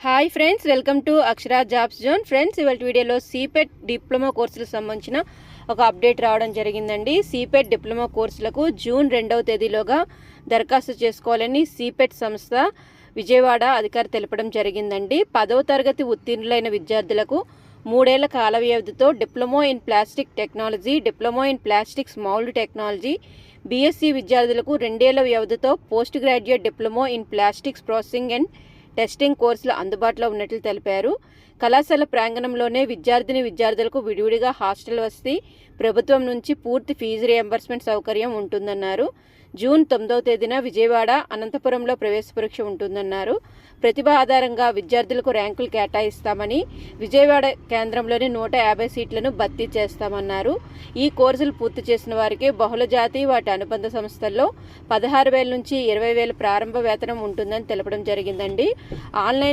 Hi friends, welcome to Akshara jobs zone. Friends, ఇవాళ వీడియోలో CIPET diploma కోర్సులకు సంబంధించిన ఒక అప్డేట్ రావడం జరిగిందండి. సిపెట్ డిప్లొమా కోర్సులకు జూన్ 2వ తేదీలోగా దరఖాస్తు చేసుకోవాలని సిపెట్ సంస్థ విజయవాడ అధికారి తెలపడం జరిగిందండి. 10వ తరగతి ఉత్తీర్ణులైన విద్యార్థులకు 3 ఏళ్ల కాల వ్యవధితో diploma in plastic technology, diploma in plastics mould technology, BSc విద్యార్థులకు 2 ఏళ్ల వ్యవధితో post graduate diploma in plastics processing and testing కోర్సులు అందుబాటులో ఉన్నట్లు తెలిపారు. కళాశాల ప్రాంగణంలోనే విద్యార్థులకు విడివిడిగా హాస్టల్ వసతి, ప్రభుత్వం నుంచి పూర్తి ఫీజు రియంబర్స్మెంట్ సౌకర్యం ఉంటుందన్నారు. జూన్ 9వ తేదీన విజయవాడ, అనంతపురంలో ప్రవేశ పరీక్ష ఉంటుందన్నారు. ప్రతిభ ఆధారంగా విద్యార్థులకు ర్యాంకులు కేటాయిస్తామని, విజయవాడ కేంద్రంలోని 150 సీట్లను భర్తీ చేస్తామన్నారు. ఈ కోర్సులు పూర్తి చేసిన వారికి బహుళజాతి వాటి అనుబంధ సంస్థల్లో 16,000 నుంచి 20,000 ప్రారంభ వేతనం ఉంటుందని తెలపడం జరిగిందండి. ఆన్లైన్